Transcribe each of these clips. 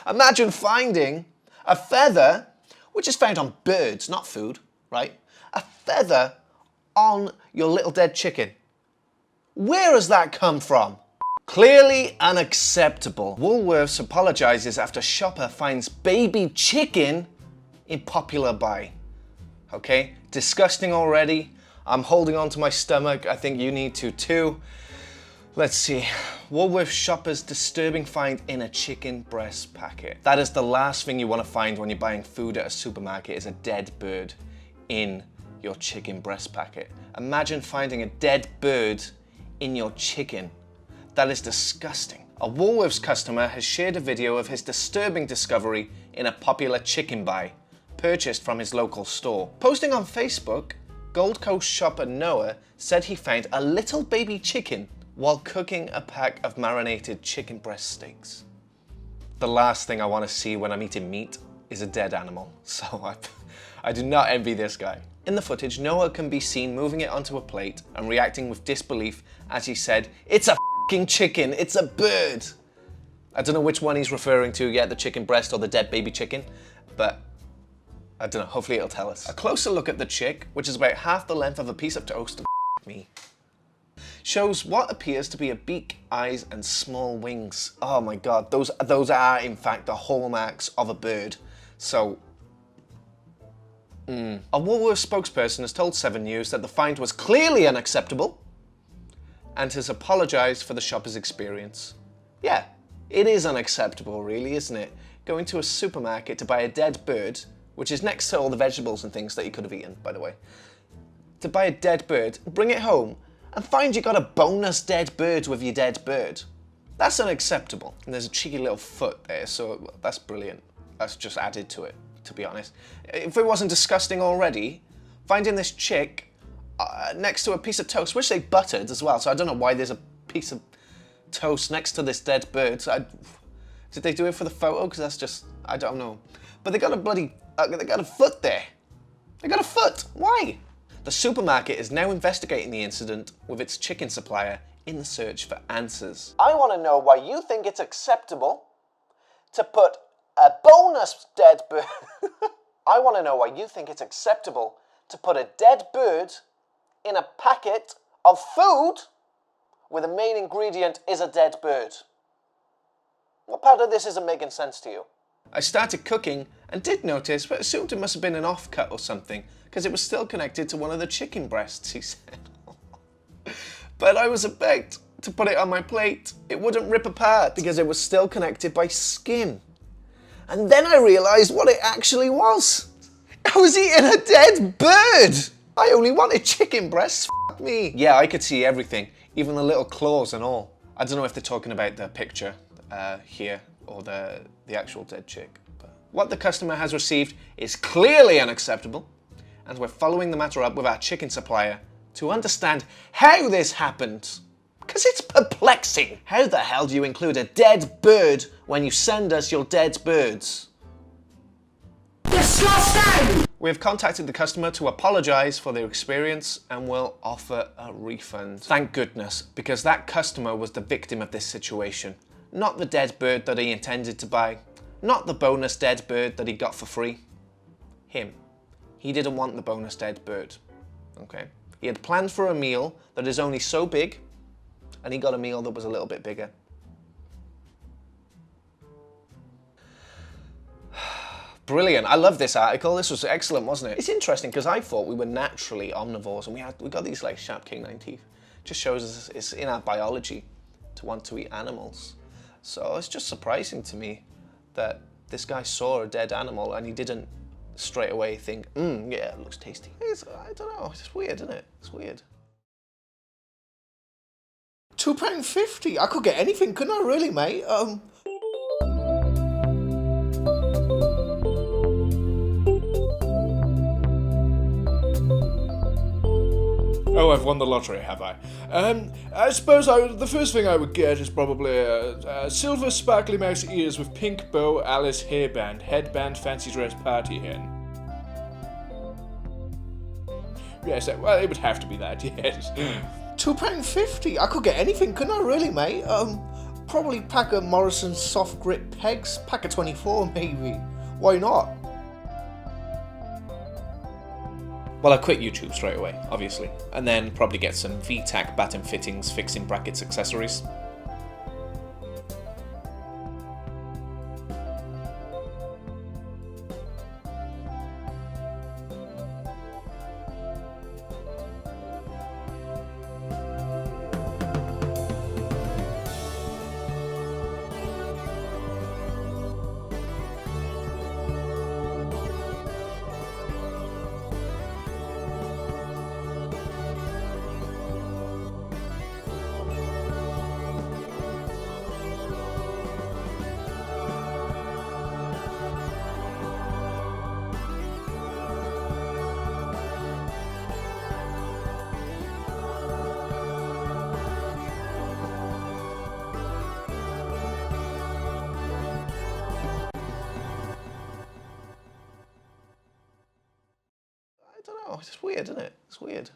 Imagine finding a feather, which is found on birds, not food, right? A feather on your little dead chicken. Where has that come from? Clearly unacceptable. Woolworths apologises after shopper finds baby chicken in popular buy. Okay, disgusting already. I'm holding on to my stomach. I think you need to too. Let's see. Woolworths shoppers disturbing find in a chicken breast packet. That is the last thing you want to find when you're buying food at a supermarket, is a dead bird in your chicken breast packet. Imagine finding a dead bird in your chicken. That is disgusting. A Woolworths customer has shared a video of his disturbing discovery in a popular chicken buy purchased from his local store. Posting on Facebook, Gold Coast shopper Noah said he found a little baby chicken while cooking a pack of marinated chicken breast steaks. The last thing I want to see when I'm eating meat is a dead animal, so I do not envy this guy. In the footage, Noah can be seen moving it onto a plate and reacting with disbelief as he said, "It's a f***ing chicken, it's a bird." I don't know which one he's referring to yet, the chicken breast or the dead baby chicken, but I don't know, hopefully it'll tell us. A closer look at the chick, which is about half the length of a piece of toast, me, shows what appears to be a beak, eyes, and small wings. Oh my god, those are in fact the hallmarks of a bird. So, A Woolworths spokesperson has told 7 News that the find was clearly unacceptable and has apologised for the shopper's experience. Yeah, it is unacceptable really, isn't it? Going to a supermarket to buy a dead bird, which is next to all the vegetables and things that you could have eaten, by the way. To buy a dead bird, bring it home, and find you got a bonus dead bird with your dead bird. That's unacceptable. And there's a cheeky little foot there, so that's brilliant. That's just added to it, to be honest. If it wasn't disgusting already, finding this chick next to a piece of toast, which they buttered as well, so I don't know why there's a piece of toast next to this dead bird. Did they do it for the photo? Because that's just, I don't know. But they got a bloody, they got a foot there. They got a foot. Why? The supermarket is now investigating the incident with its chicken supplier in the search for answers. I want to know why you think it's acceptable to put a bonus dead bird. I want to know why you think it's acceptable to put a dead bird in a packet of food where the main ingredient is a dead bird. What part of this isn't making sense to you? I started cooking and did notice, but assumed it must have been an offcut or something, because it was still connected to one of the chicken breasts, he said. But I was begged to put it on my plate. It wouldn't rip apart because it was still connected by skin. And then I realised what it actually was. I was eating a dead bird. I only wanted chicken breasts, f*** me. Yeah, I could see everything, even the little claws and all. I don't know if they're talking about the picture here or the actual dead chick. But what the customer has received is clearly unacceptable, and we're following the matter up with our chicken supplier to understand how this happened. Because it's perplexing. How the hell do you include a dead bird when you send us your dead birds? Disgusting! We have contacted the customer to apologise for their experience and will offer a refund. Thank goodness, because that customer was the victim of this situation. Not the dead bird that he intended to buy. Not the bonus dead bird that he got for free. Him. He didn't want the bonus dead bird. Okay? He had planned for a meal that is only so big, and he got a meal that was a little bit bigger. Brilliant. I love this article. This was excellent, wasn't it? It's interesting because I thought we were naturally omnivores and we got these like sharp canine teeth. It just shows us it's in our biology to want to eat animals. So it's just surprising to me that this guy saw a dead animal and he didn't straight away think, yeah, it looks tasty. I don't know. It's weird, isn't it? It's weird. £2.50. I could get anything, couldn't I really, mate? Oh, I've won the lottery, have I? I suppose the first thing I would get is probably silver sparkly mouse ears with pink bow Alice hairband, headband fancy dress party hen. Yes, well, it would have to be that, yes. £2.50. I could get anything, couldn't I really, mate? probably pack of Morrison's soft grip pegs, pack of 24 maybe. Why not? Well, I quit YouTube straight away, obviously, and then probably get some VTAC batten fittings, fixing brackets, accessories. I don't know, it's weird, isn't it? It's weird.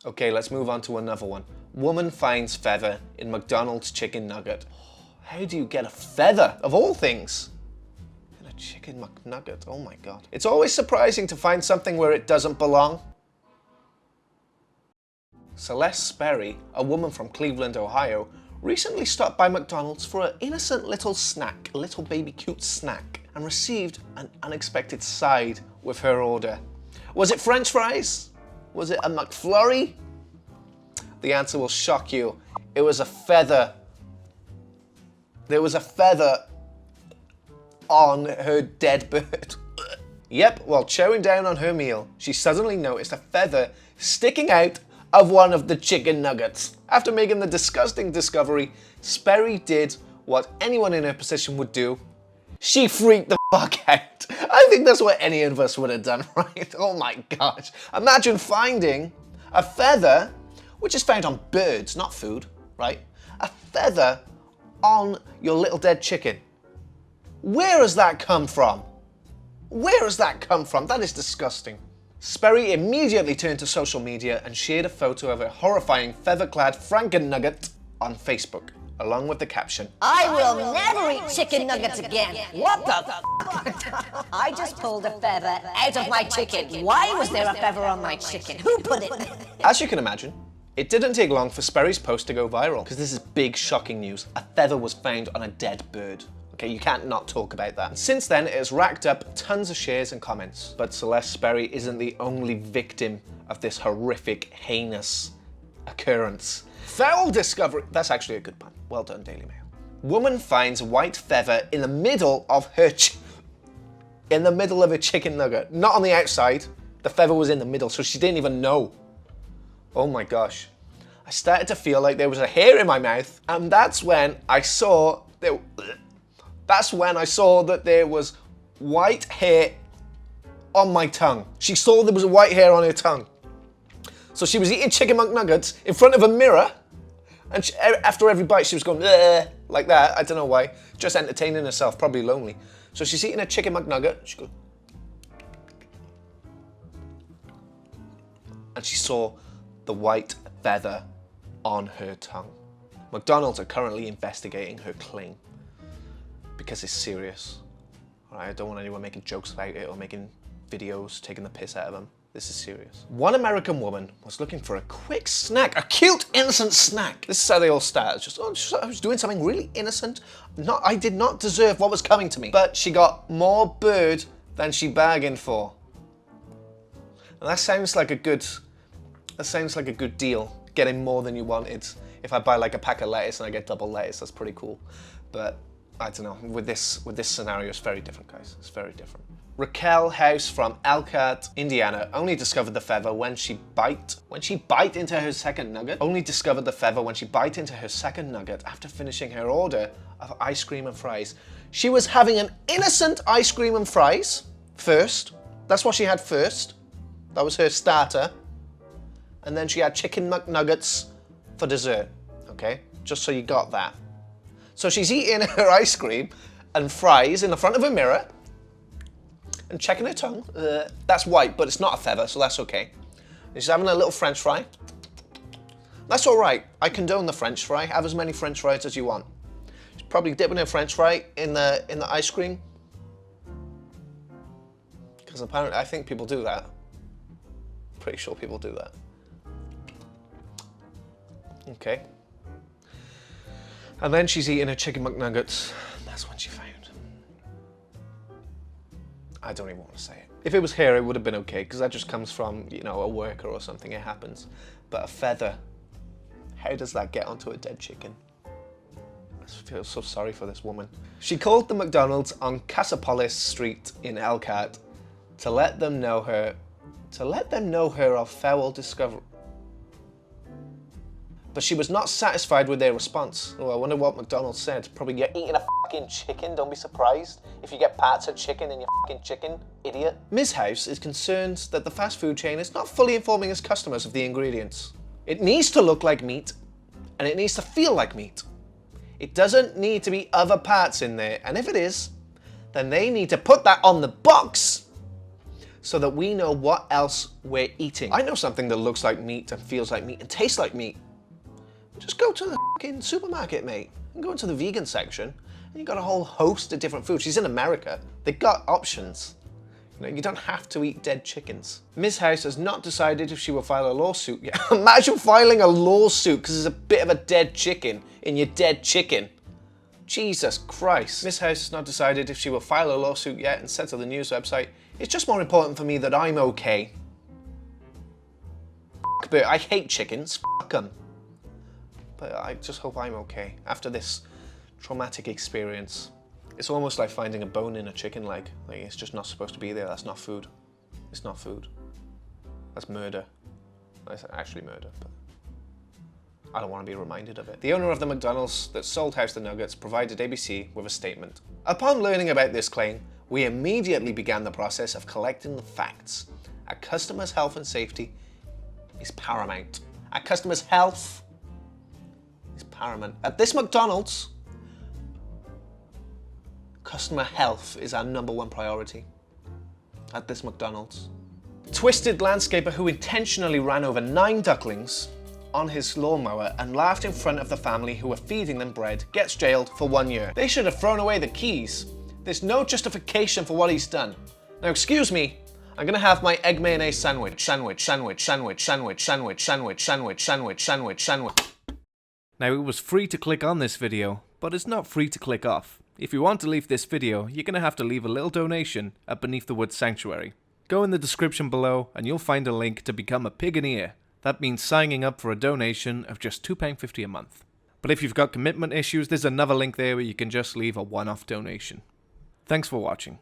Okay, let's move on to another one. Woman finds feather in McDonald's chicken nugget. How do you get a feather, of all things? In a chicken McNugget, oh my God. It's always surprising to find something where it doesn't belong. Celeste Sperry, a woman from Cleveland, Ohio, recently stopped by McDonald's for an innocent little snack, a little baby cute snack, and received an unexpected side with her order. Was it French fries? Was it a McFlurry? The answer will shock you. It was a feather. There was a feather on her dead bird. Yep, while chowing down on her meal, she suddenly noticed a feather sticking out of one of the chicken nuggets. After making the disgusting discovery, Sperry did what anyone in her position would do. She freaked the fuck out. I think that's what any of us would have done, right? Oh my gosh. Imagine finding a feather, which is found on birds, not food, right? A feather on your little dead chicken. Where has that come from? Where has that come from? That is disgusting. Sperry immediately turned to social media and shared a photo of a horrifying feather-clad Franken nugget on Facebook, along with the caption, I will never eat chicken nuggets again. What the f***? I just pulled a feather out of my chicken. Why was there a feather on my chicken? Who put it? As you can imagine, it didn't take long for Sperry's post to go viral, because this is big, shocking news. A feather was found on a dead bird. Okay, you can't not talk about that. Since then, it has racked up tons of shares and comments. But Celeste Sperry isn't the only victim of this horrific, heinous occurrence. Foul discovery. That's actually a good pun. Well done, Daily Mail. Woman finds white feather in the middle of her in the middle of a chicken nugget. Not on the outside. The feather was in the middle, so she didn't even know. Oh my gosh. I started to feel like there was a hair in my mouth, and that's when I saw that there was white hair on my tongue. She saw there was a white hair on her tongue. So she was eating chicken McNuggets in front of a mirror, and after every bite she was going like that. I don't know why. Just entertaining herself, probably lonely. So she's eating a chicken McNugget. She goes, and she saw the white feather on her tongue. McDonald's are currently investigating her claim because it's serious. All right, I don't want anyone making jokes about it or making videos taking the piss out of them. This is serious. One American woman was looking for a quick snack, a cute, innocent snack. This is how they all start. It's just, I was doing something really innocent. I did not deserve what was coming to me. But she got more bird than she bargained for. And that sounds like a good deal, getting more than you wanted. If I buy like a pack of lettuce and I get double lettuce, that's pretty cool. But I don't know, with this scenario, it's very different, guys. It's very different. Raquel House from Elkhart, Indiana, only discovered the feather when she bite into her second nugget. Only discovered the feather when she bite into her second nugget after finishing her order of ice cream and fries. She was having an innocent ice cream and fries first. That's what she had first. That was her starter. And then she had chicken McNuggets for dessert, okay? Just so you got that. So she's eating her ice cream and fries in the front of a mirror and checking her tongue. That's white, but it's not a feather, so that's okay. And she's having a little French fry. That's all right. I condone the French fry. Have as many French fries as you want. She's probably dipping her French fry in the ice cream. Because apparently, I think people do that. Pretty sure people do that. Okay. And then she's eating her chicken McNuggets. That's when she found. I don't even want to say it. If it was here, it would have been okay, because that just comes from, you know, a worker or something. It happens. But a feather, how does that get onto a dead chicken? I feel so sorry for this woman. She called the McDonald's on Casapolis Street in Elkhart to let them know her of foul discovery. But she was not satisfied with their response. Oh, I wonder what McDonald's said. Probably, you're eating a fucking chicken, don't be surprised if you get parts of chicken in your fucking chicken, idiot. Ms. House is concerned that the fast food chain is not fully informing its customers of the ingredients. It needs to look like meat, and it needs to feel like meat. It doesn't need to be other parts in there, and if it is, then they need to put that on the box so that we know what else we're eating. I know something that looks like meat and feels like meat and tastes like meat. Just go to the fucking supermarket, mate, and go into the vegan section, and you got a whole host of different foods. She's in America. They've got options. You know, you don't have to eat dead chickens. Ms. House has not decided if she will file a lawsuit yet. Imagine filing a lawsuit because there's a bit of a dead chicken in your dead chicken. Jesus Christ. Ms. House has not decided if she will file a lawsuit yet and said to the news website, "It's just more important for me that I'm okay. But I hate chickens. Fuck them. But I just hope I'm okay after this traumatic experience." It's almost like finding a bone in a chicken leg. Like, it's just not supposed to be there. That's not food. It's not food. That's murder. That's actually murder, but I don't want to be reminded of it. The owner of the McDonald's that sold House the Nuggets provided ABC with a statement. "Upon learning about this claim, we immediately began the process of collecting the facts. Our customers' health and safety is paramount. Our customers' health is paramount. At this McDonald's, customer health is our #1 priority. At this McDonald's." Twisted landscaper who intentionally ran over 9 ducklings on his lawnmower and laughed in front of the family who were feeding them bread gets jailed for 1 year. They should have thrown away the keys. There's no justification for what he's done. Now, excuse me, I'm gonna have my egg mayonnaise sandwich. Now, it was free to click on this video, but it's not free to click off. If you want to leave this video, you're going to have to leave a little donation at Beneath the Woods Sanctuary. Go in the description below and you'll find a link to become a pig in ear. That means signing up for a donation of just £2.50 a month. But if you've got commitment issues, there's another link there where you can just leave a one-off donation. Thanks for watching.